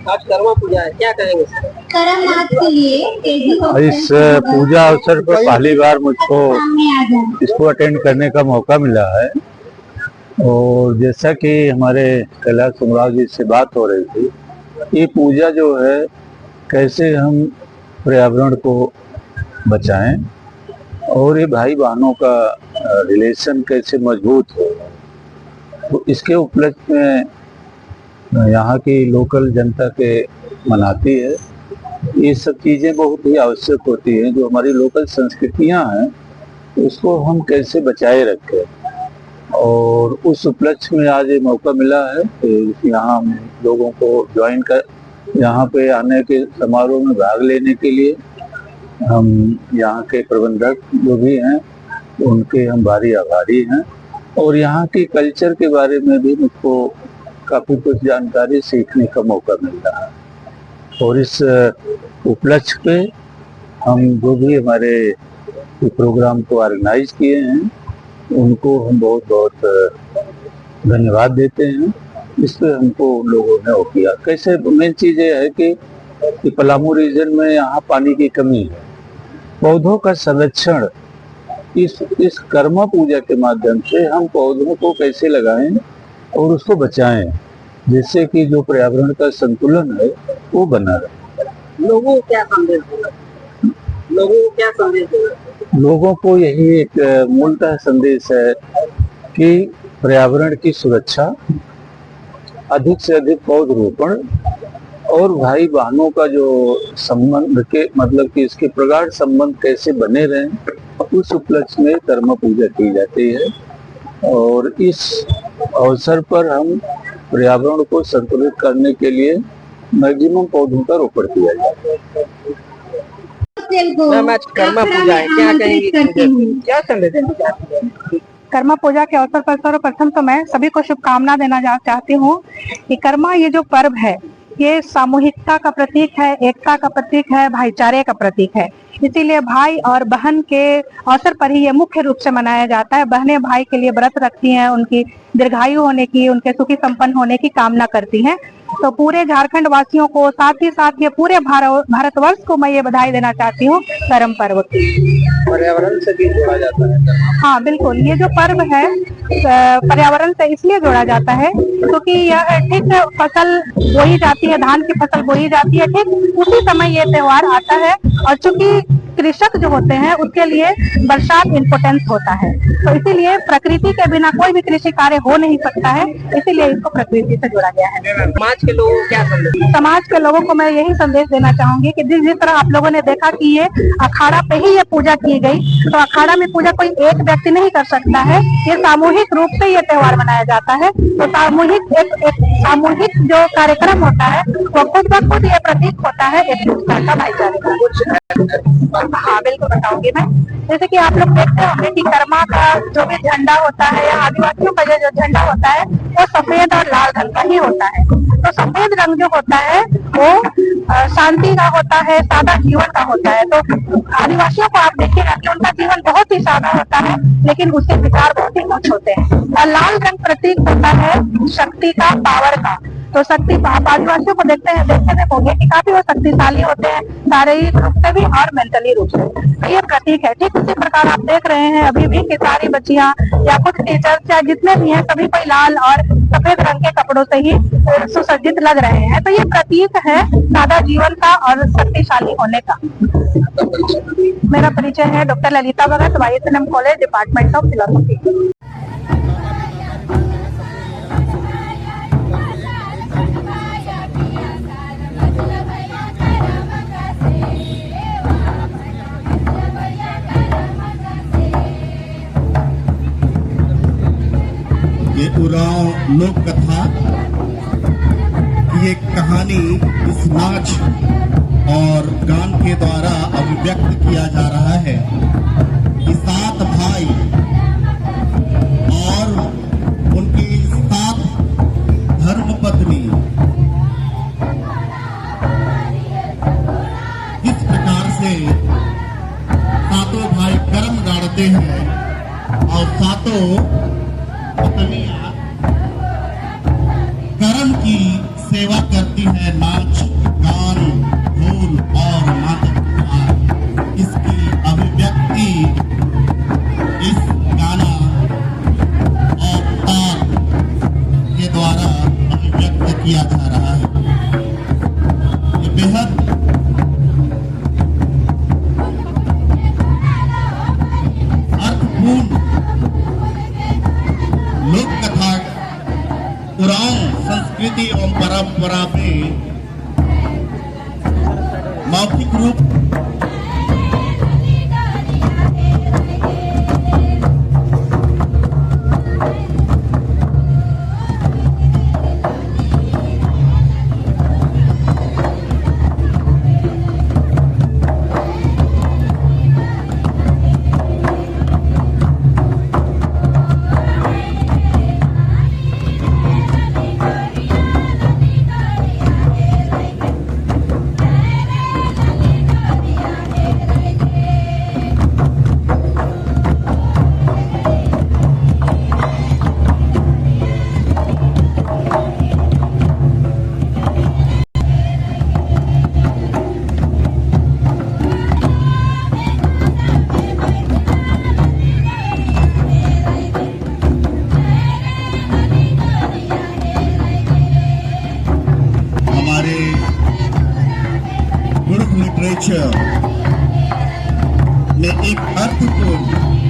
आज कर्मा पूजा है, क्या करेंगे? के लिए इस पूजा अवसर पर पहली बार मुझको इसको अटेंड करने का मौका मिला है। और जैसा कि हमारे कैलाश सम्राट जी से बात हो रही थी, ये पूजा जो है कैसे हम पर्यावरण को बचाएं और ये भाई बहनों का रिलेशन कैसे मजबूत हो, तो इसके उपलक्ष्य में यहाँ की लोकल जनता के मनाती है। ये सब चीज़ें बहुत ही आवश्यक होती हैं। जो हमारी लोकल संस्कृतियाँ हैं उसको हम कैसे बचाए रखें, और उस उपलक्ष्य में आज ये मौका मिला है कि यहाँ हम लोगों को ज्वाइन कर यहाँ पे आने के समारोह में भाग लेने के लिए हम यहाँ के प्रबंधक जो भी हैं उनके हम भारी आभारी हैं। और यहाँ की कल्चर के बारे में भी मुझको काफ़ी कुछ जानकारी सीखने का मौका मिल रहा है। और इस उपलक्ष्य पे हम जो भी हमारे प्रोग्राम को ऑर्गेनाइज किए हैं उनको हम बहुत बहुत धन्यवाद देते हैं। इस पे हमको लोगों ने वो किया। कैसे मेन चीज़ ये है कि पलामू रीजन में यहाँ पानी की कमी है। पौधों का संरक्षण इस कर्मा पूजा के माध्यम से हम पौधों को कैसे लगाएं और उसको बचाएं, जिससे कि जो पर्यावरण का संतुलन है वो बना रहे। लोगों को क्या संदेश देगा? लोगों को यही एक मूलतः संदेश है कि पर्यावरण की सुरक्षा, अधिक से अधिक पौधरोपण और भाई बहनों का जो संबंध के मतलब कि इसके प्रगाढ़ संबंध कैसे बने रहें, उस उपलक्ष्य में कर्मा पूजा की जाती है। और इस अवसर पर हम पर्यावरण को संतुलित करने के लिए मैक्सिमम पौधों का रोपण किया जाता है। कर्मा पूजा है, क्या कहेंगे? क्या संदेश देना चाहते हैं? कर्मा पूजा के अवसर पर सर्वप्रथम तो मैं सभी को शुभकामना देना चाहती हूँ कि कर्मा ये जो पर्व है ये सामूहिकता का प्रतीक है, एकता का प्रतीक है, भाईचारे का प्रतीक है। इसीलिए भाई और बहन के अवसर पर ही ये मुख्य रूप से मनाया जाता है। बहनें भाई के लिए व्रत रखती हैं, उनकी दीर्घायु होने की, उनके सुखी संपन्न होने की कामना करती हैं। तो पूरे झारखंड वासियों को, साथ ही साथ ये पूरे भारतवर्ष को मैं ये बधाई देना चाहती हूँ कर्म पर्व की। पर्यावरण से भी जोड़ा जाता है। हाँ बिल्कुल, ये जो पर्व है पर्यावरण से इसलिए जोड़ा जाता है क्योंकि यह ठीक फसल बोई जाती है, धान की फसल बोई जाती है, ठीक उसी समय ये त्योहार आता है। और चूंकि कृषक जो होते हैं उसके लिए बरसात इम्पोर्टेंस होता है, तो इसीलिए प्रकृति के बिना कोई भी कृषि कार्य हो नहीं सकता है, इसीलिए इसको प्रकृति से जोड़ा गया है। समाज के लोगों को क्या संदेश? समाज के लोगों को मैं यही संदेश देना चाहूंगी कि जिस तरह आप लोगों ने देखा कि ये अखाड़ा पे ही ये पूजा की गई, तो अखाड़ा में पूजा कोई एक व्यक्ति नहीं कर सकता है, ये सामूहिक रूप से ये त्योहार मनाया जाता है। तो सामूहिक जो कार्यक्रम होता है वो खुद ब खुद ये प्रतीक होता है एक दूसरे का भाईचारे का। हाँ बिल्कुल बताऊंगी मैं। जैसे कि आप लोग देखते होंगे कि कर्मा का जो भी झंडा होता है या आदिवासियों का जो झंडा होता है वो सफेद और लाल रंग का ही होता है। तो सफेद रंग जो होता है वो शांति का होता है, सादा जीवन का होता है। तो आदिवासियों को आप देखिएगा कि उनका जीवन बहुत ही सादा होता है, लेकिन उसके विचार बहुत ही उच्च होते हैं। और लाल रंग प्रतीक होता है शक्ति का, पावर का। तो शक्ति आप आदिवासियों को देखते होंगे कि काफी वो शक्तिशाली होते हैं, शारीरिक रूप से भी और मेंटली रूप से। ये प्रतीक है। ठीक उसी प्रकार आप देख रहे हैं अभी भी कि सारी बच्चियां या कुछ टीचर्स या जितने भी हैं सभी कोई लाल और सफेद रंग के कपड़ों से ही सुसज्जित लग रहे हैं। तो ये प्रतीक है सादा जीवन का और शक्तिशाली होने का। मेरा परिचय है doctor Lalita Bhagat, YSNM college, department of philosophy. ये उराव लोक कथा की एक कहानी इस नाच और गान के द्वारा अभिव्यक्त किया जा रहा है कि 7 भाई और उनकी 7 धर्मपत्नी किस प्रकार से 7 भाई कर्म गाड़ते हैं और सातों पत्नियां कर्म की सेवा करती है, नाच गान ढोल और मादक। इसकी अभिव्यक्ति इस गाना और ताल के द्वारा अभिव्यक्त किया जा रहा है। ये बेहद अर्थपूर्ण लोक कथा पुराण संस्कृति एवं परंपरा में मौखिक रूप लिटरेचर में एक अर्थपूर्ण